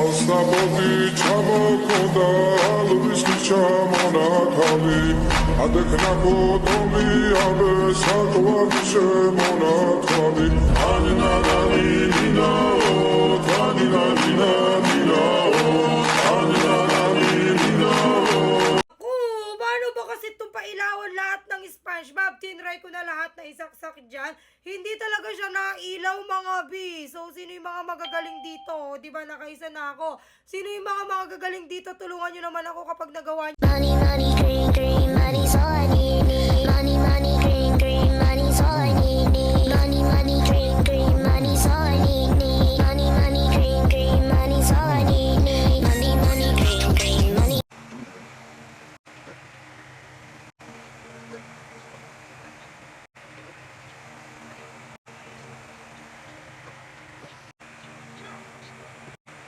Snabodi chamo koda lubishki chamona khali adkhna ko tomi abe sakwa bishe mona khali anina nina o tanina nina nina o anina nina o. Paano ba kasi ito pailawan lahat ng SpongeBob? Tinry ko na lahat na isaksak dyan. Hindi talaga siya nailaw mga bi. So, sino yung mga magagaling dito? Diba nakaisa na ako? Sino yung mga magagaling dito? Tulungan nyo naman ako kapag nagawa nyo. Money, money, green, green, money's all I need.